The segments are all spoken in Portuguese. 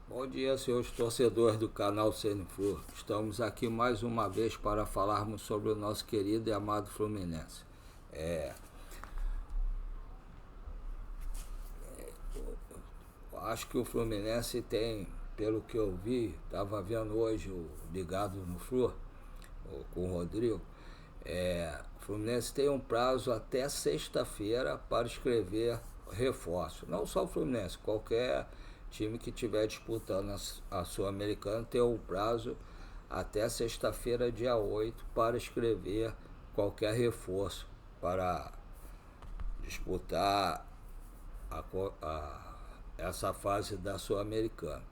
Bom dia, senhores torcedores do canal CNFlu. Estamos aqui mais uma vez para falarmos sobre o nosso querido e amado Fluminense. Acho que o Fluminense tem, pelo que eu vi, estava vendo hoje o Ligado no Flu, com o Rodrigo, o Fluminense tem um prazo até sexta-feira para escrever reforço. Não só o Fluminense, qualquer time que estiver disputando a Sul-Americana tem um prazo até sexta-feira, dia 8, para escrever qualquer reforço para disputar a, essa fase da Sul-Americana.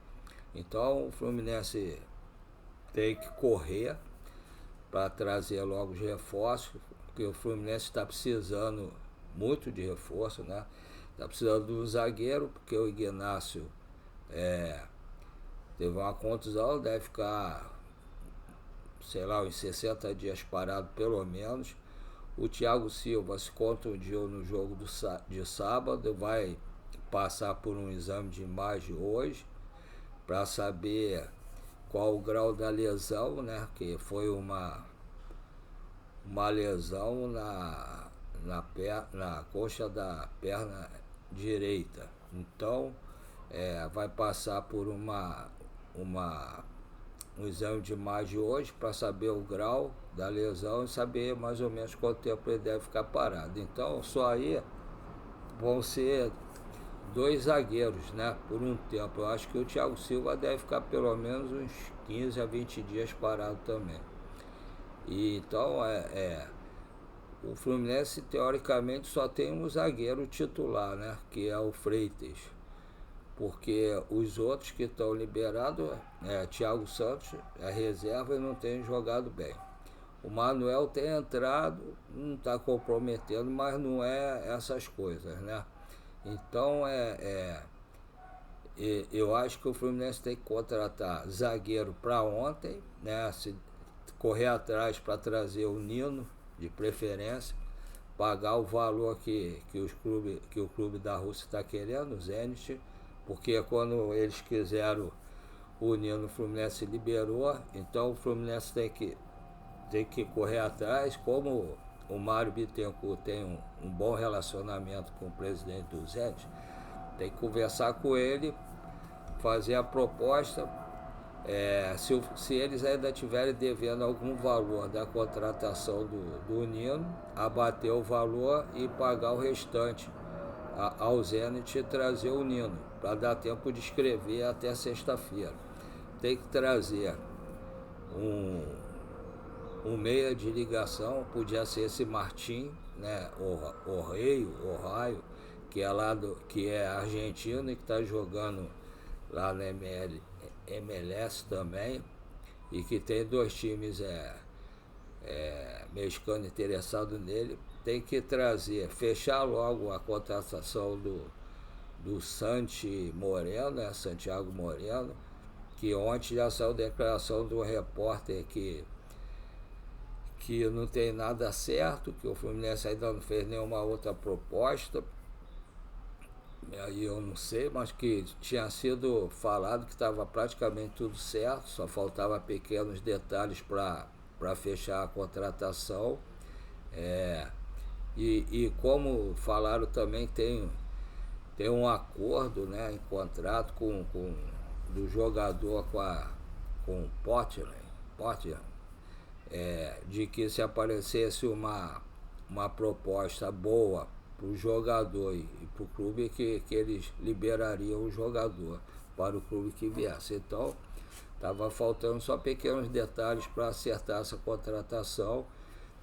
Então o Fluminense tem que correr para trazer logo os reforços, porque o Fluminense está precisando muito de reforço, né? Está precisando do zagueiro, porque o Ignacio teve uma contusão, deve ficar, sei lá, uns 60 dias parado pelo menos. O Thiago Silva se contundiu no jogo de sábado, vai passar por um exame de imagem hoje para saber qual o grau da lesão, né? Que foi uma lesão na coxa da perna direita. Então vai passar por um exame de imagem hoje para saber o grau da lesão e saber mais ou menos quanto tempo ele deve ficar parado. Então só aí vão ser dois zagueiros, né, por um tempo. Eu acho que o Thiago Silva deve ficar pelo menos uns 15 a 20 dias parado também. E então o Fluminense teoricamente só tem um zagueiro titular, né, que é o Freitas, porque os outros que estão liberados Thiago Santos é reserva e não tem jogado bem. O Manuel tem entrado, não está comprometendo, mas não é essas coisas, né? Então eu acho que o Fluminense tem que contratar zagueiro para ontem, né? Se correr atrás para trazer o Nino, de preferência, pagar o valor que o clube da Rússia está querendo, o Zenit, porque quando eles quiseram o Nino, o Fluminense liberou, então o Fluminense tem que correr atrás. Como o Mário Bittencourt tem um bom relacionamento com o presidente do Zenit, tem que conversar com ele, fazer a proposta. Se eles ainda estiverem devendo algum valor da contratação do Nino, abater o valor e pagar o restante ao Zenit e trazer o Nino, para dar tempo de escrever até sexta-feira. Tem que trazer um meia de ligação, podia ser esse Martim, né, o Raio, que é que é argentino e que está jogando lá na MLS também, e que tem dois times mexicanos interessados nele. Tem que trazer, fechar logo a contratação do Santiago Moreno, que ontem já saiu declaração do repórter que não tem nada certo, que o Fluminense ainda não fez nenhuma outra proposta. Aí eu não sei, mas que tinha sido falado que estava praticamente tudo certo, só faltava pequenos detalhes para fechar a contratação. E como falaram também, tem um acordo, né, em contrato do jogador com o Portland, de que se aparecesse uma proposta boa para o jogador e para o clube, que eles liberariam o jogador para o clube que viesse. Então estava faltando só pequenos detalhes para acertar essa contratação,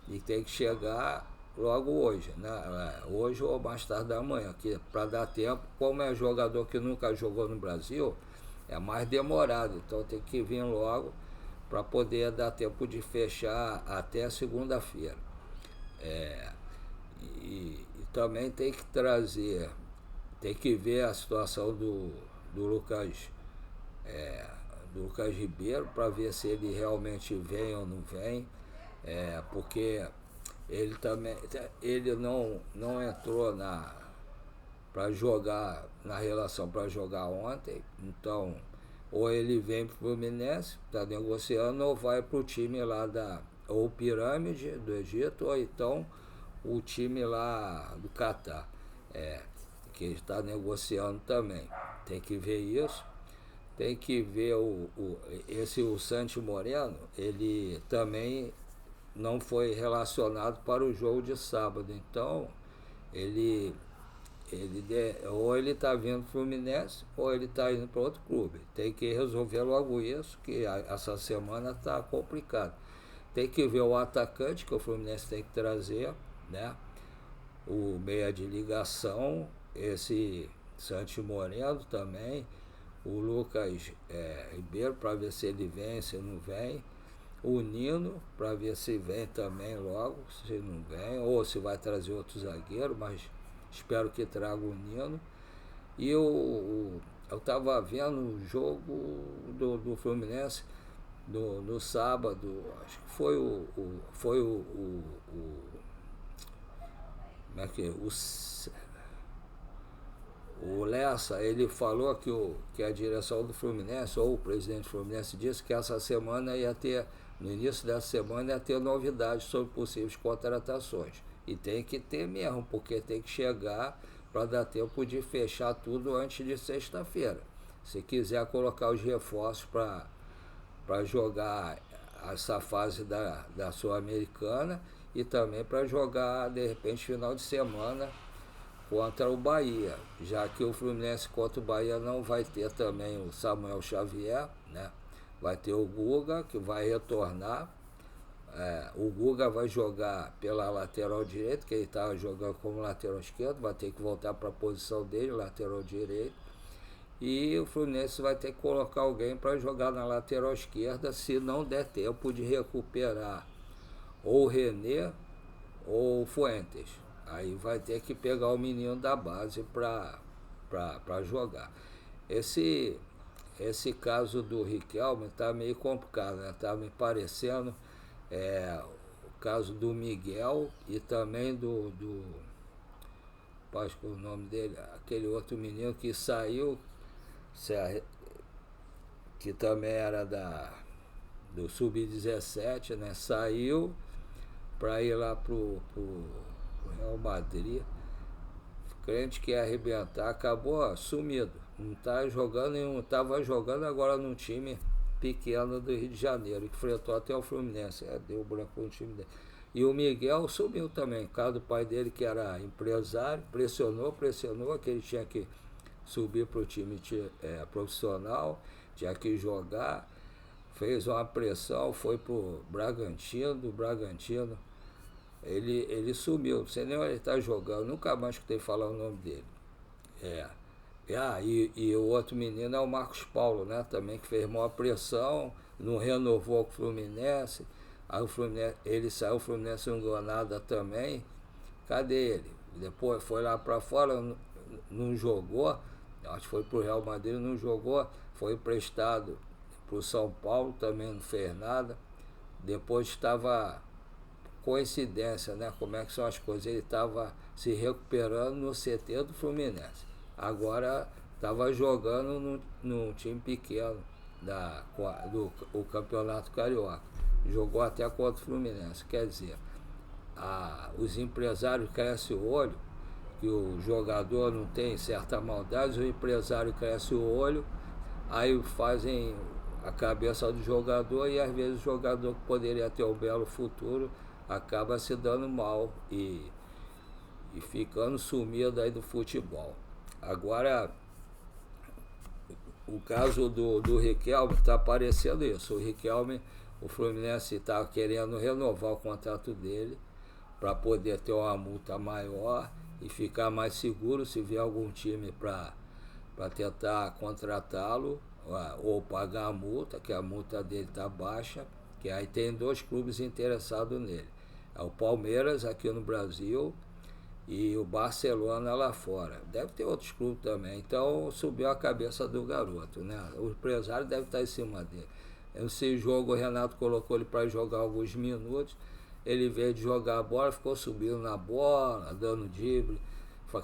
e tem que chegar logo hoje, né? Hoje ou mais tarde da manhã, para dar tempo. Como é jogador que nunca jogou no Brasil, é mais demorado, então tem que vir logo para poder dar tempo de fechar até segunda-feira. E também tem que trazer, tem que ver a situação do Lucas Ribeiro, para ver se ele realmente vem ou não vem, porque ele não entrou para jogar na relação para jogar ontem. Então ou ele vem para o Fluminense, está negociando, ou vai para o time lá ou Pirâmide do Egito, ou então o time lá do Catar, que está negociando também. Tem que ver isso. Tem que ver o Santi Moreno, ele também não foi relacionado para o jogo de sábado. Então, ele ou ele está vindo para o Fluminense ou ele está indo para outro clube. Tem que resolver logo isso, que essa semana está complicado. Tem que ver o atacante que o Fluminense tem que trazer, né? O meia de ligação, esse Santi Moreno também, o Lucas Ribeiro, para ver se ele vem, se não vem, o Nino, para ver se vem também logo, se não vem, ou se vai trazer outro zagueiro, mas espero que traga o Nino. E eu estava vendo o jogo do Fluminense no sábado, acho que foi como é que o Lessa, ele falou que a direção do Fluminense, ou o presidente do Fluminense, disse que essa semana ia ter, no início dessa semana, ia ter novidades sobre possíveis contratações. E tem que ter mesmo, porque tem que chegar para dar tempo de fechar tudo antes de sexta-feira. Se quiser colocar os reforços para jogar essa fase da Sul-Americana e também para jogar, de repente, final de semana contra o Bahia, já que o Fluminense contra o Bahia não vai ter também o Samuel Xavier, né? Vai ter o Guga, que vai retornar. O Guga vai jogar pela lateral direita, que ele estava jogando como lateral esquerdo, vai ter que voltar para a posição dele, lateral direito. E o Fluminense vai ter que colocar alguém para jogar na lateral esquerda, se não der tempo de recuperar ou o René ou o Fuentes. Aí vai ter que pegar o menino da base para jogar. Esse caso do Riquelme está meio complicado, né? Tá me parecendo o caso do Miguel e também acho que o nome dele, aquele outro menino que saiu, que também era do Sub-17, né? Saiu para ir lá pro Real Madrid, crente que ia arrebentar, acabou sumido, não tá jogando nenhum, estava jogando agora num time pequeno do Rio de Janeiro, que enfrentou até o Fluminense, deu branco no time dele. E o Miguel sumiu também, por causa do pai dele, que era empresário, pressionou, que ele tinha que subir para o time profissional, tinha que jogar, fez uma pressão, foi pro Bragantino, do Bragantino, ele sumiu, não sei nem onde ele está jogando, nunca mais escutei falar o nome dele. E o outro menino é o Marcos Paulo, né? Também, que fez maior pressão, não renovou com o Fluminense. Aí ele saiu, o Fluminense não ganhou nada também. Cadê ele? Depois foi lá para fora, não jogou. Acho que foi pro Real Madrid, não jogou. Foi emprestado pro São Paulo, também não fez nada. Depois estava, coincidência, né? Como é que são as coisas. Ele estava se recuperando no CT do Fluminense. Agora estava jogando num time pequeno do Campeonato Carioca. Jogou até contra o Fluminense. Quer dizer, os empresários crescem o olho, que o jogador não tem certa maldade, o empresário cresce o olho, aí fazem a cabeça do jogador e às vezes o jogador que poderia ter um belo futuro acaba se dando mal e ficando sumido aí do futebol. Agora, o caso do Riquelme está aparecendo isso. O Riquelme, o Fluminense está querendo renovar o contrato dele para poder ter uma multa maior e ficar mais seguro se vier algum time para tentar contratá-lo ou pagar a multa, que a multa dele está baixa, que aí tem 2 clubes interessados nele. É o Palmeiras aqui no Brasil e o Barcelona lá fora. Deve ter outros clubes também. Então subiu a cabeça do garoto, né? O empresário deve estar em cima dele. Esse jogo o Renato colocou ele para jogar alguns minutos. Ele veio de jogar a bola, ficou subindo na bola, dando drible,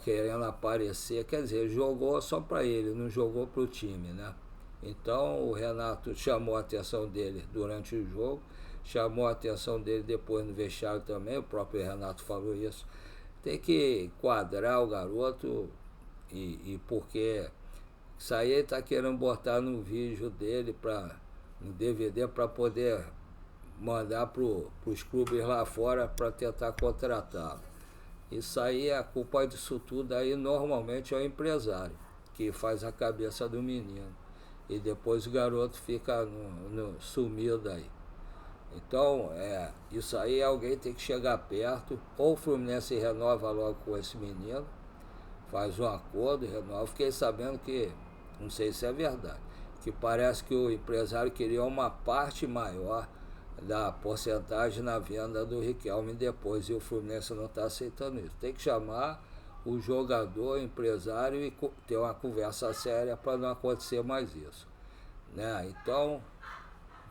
querendo aparecer. Quer dizer, jogou só para ele, não jogou para o time, né? Então o Renato chamou a atenção dele durante o jogo, chamou a atenção dele depois no vestiário também, o próprio Renato falou isso. Tem que quadrar o garoto e porque isso aí ele está querendo botar no vídeo dele, no DVD, para poder mandar para os clubes lá fora para tentar contratá-lo. Isso aí, a culpa disso tudo aí normalmente é o empresário, que faz a cabeça do menino. E depois o garoto fica sumido aí. Então, isso aí alguém tem que chegar perto, ou o Fluminense renova logo com esse menino, faz um acordo, renova. Fiquei sabendo que, não sei se é verdade, que parece que o empresário queria uma parte maior da porcentagem na venda do Riquelme depois, e o Fluminense não está aceitando isso. Tem que chamar o jogador, o empresário, e ter uma conversa séria para não acontecer mais isso, né? Então,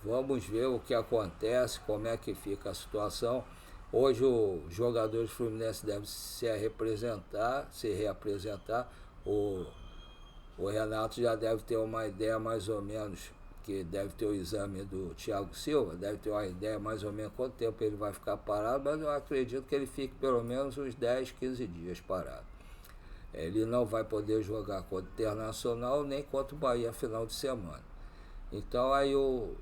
vamos ver o que acontece, como é que fica a situação. Hoje os jogadores Fluminense devem se reapresentar. O Renato já deve ter uma ideia mais ou menos, que deve ter o exame do Thiago Silva, deve ter uma ideia mais ou menos quanto tempo ele vai ficar parado, mas eu acredito que ele fique pelo menos uns 10, 15 dias parado. Ele não vai poder jogar contra o Internacional nem contra o Bahia final de semana. Então aí o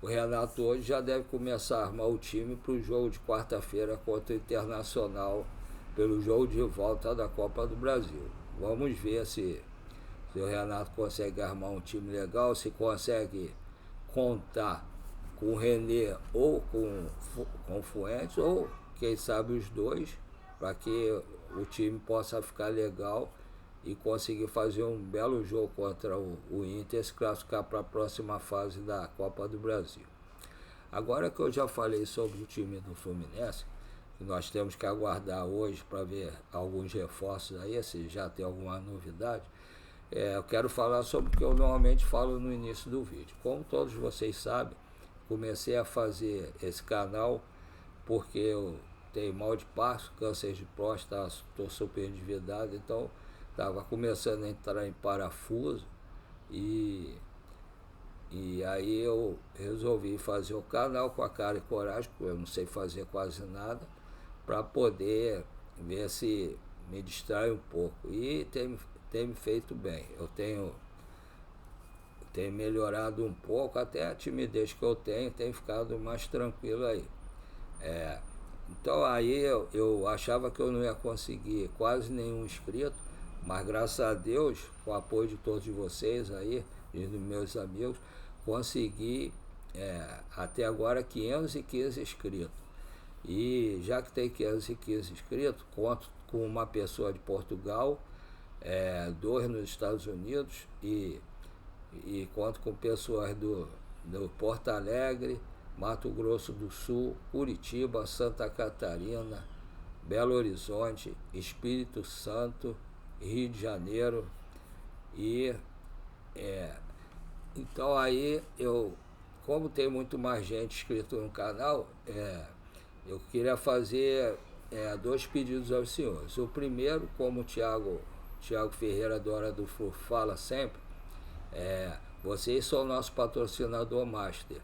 Renato hoje já deve começar a armar o time para o jogo de quarta-feira contra o Internacional, pelo jogo de volta da Copa do Brasil. Vamos ver se o Renato consegue armar um time legal, se consegue contar com o René ou com o Fuentes, ou quem sabe os dois, para que o time possa ficar legal e conseguir fazer um belo jogo contra o Inter e se classificar para a próxima fase da Copa do Brasil. Agora que eu já falei sobre o time do Fluminense, que nós temos que aguardar hoje para ver alguns reforços aí, se já tem alguma novidade, eu quero falar sobre o que eu normalmente falo no início do vídeo. Como todos vocês sabem, comecei a fazer esse canal porque eu tenho mal de passo, câncer de próstata, estou super endividado, então estava começando a entrar em parafuso e aí eu resolvi fazer o canal com a cara e coragem, porque eu não sei fazer quase nada, para poder ver se me distrai um pouco. E tem me feito bem. Eu tenho melhorado um pouco, até a timidez que eu tenho tem ficado mais tranquilo aí. Então aí eu achava que eu não ia conseguir quase nenhum inscrito, mas graças a Deus, com o apoio de todos vocês aí, e dos meus amigos, consegui até agora 515 inscritos. E já que tem 515 inscritos, conto com uma pessoa de Portugal, 2 nos Estados Unidos e conto com pessoas do Porto Alegre, Mato Grosso do Sul, Curitiba, Santa Catarina, Belo Horizonte, Espírito Santo, Rio de Janeiro. E então aí como tem muito mais gente inscrito no canal, eu queria fazer 2 pedidos aos senhores. O primeiro, como o Thiago Ferreira do Hora do Flu fala sempre, vocês são o nosso patrocinador master.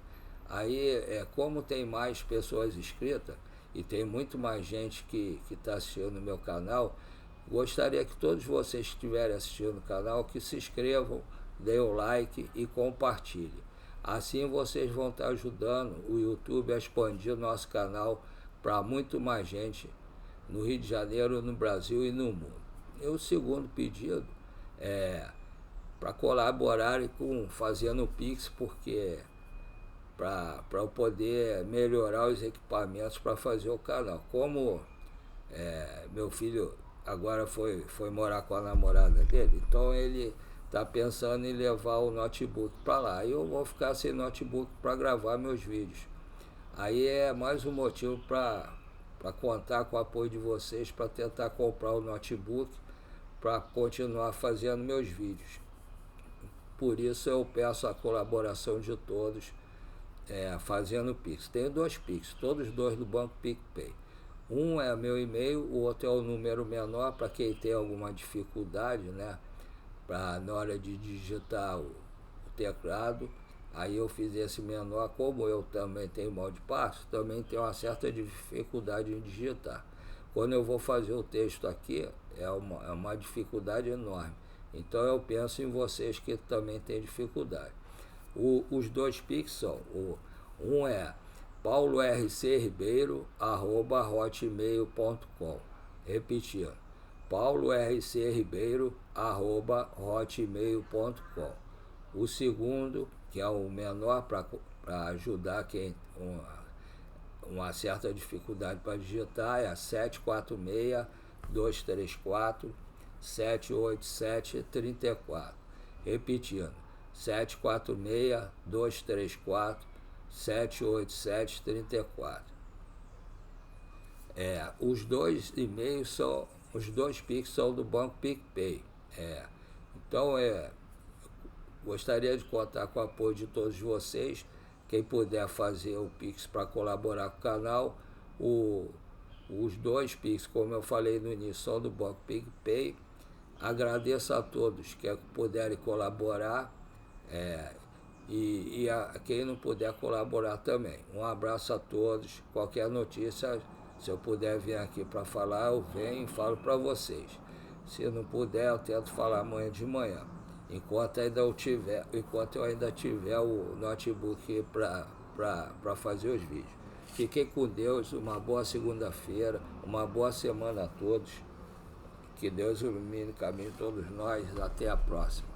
Aí, como tem mais pessoas inscritas e tem muito mais gente que está assistindo no meu canal, gostaria que todos vocês que estiverem assistindo o canal, que se inscrevam, deem o like e compartilhem. Assim vocês vão estar ajudando o YouTube a expandir o nosso canal para muito mais gente no Rio de Janeiro, no Brasil e no mundo. E o segundo pedido é para colaborarem fazendo o Pix, porque para eu poder melhorar os equipamentos para fazer o canal. Como meu filho agora foi morar com a namorada dele, então ele está pensando em levar o notebook para lá. E eu vou ficar sem notebook para gravar meus vídeos. Aí é mais um motivo para contar com o apoio de vocês, para tentar comprar o notebook, para continuar fazendo meus vídeos. Por isso eu peço a colaboração de todos, fazendo Pix. Tenho 2 Pix, todos 2 do Banco PicPay. Um é meu e-mail, o outro é o número menor, para quem tem alguma dificuldade, né? Na hora de digitar teclado. Aí eu fiz esse menor, como eu também tenho mal de passo, também tenho uma certa dificuldade em digitar. Quando eu vou fazer o texto aqui, é uma dificuldade enorme. Então eu penso em vocês que também têm dificuldade. Os dois Pix são, um é paulorcribeiro@hotmail.com. Repetindo, paulorcribeiro@hotmail.com. O segundo, que é o menor para ajudar quem uma certa dificuldade para digitar, é 746-234-787-34. Repetindo, 746-234-787-34. Os dois e-mails são, os dois Pix são do Banco PicPay. Então, gostaria de contar com o apoio de todos vocês. Quem puder fazer o Pix para colaborar com o canal, os dois Pix, como eu falei no início, são do Banco PicPay. Agradeço a todos que puderem colaborar e a quem não puder colaborar também. Um abraço a todos. Qualquer notícia, se eu puder vir aqui para falar, eu venho e falo para vocês. Se não puder, eu tento falar amanhã de manhã. Enquanto eu ainda tiver o notebook para fazer os vídeos. Fiquem com Deus, uma boa segunda-feira, uma boa semana a todos. Que Deus ilumine o caminho de todos nós. Até a próxima.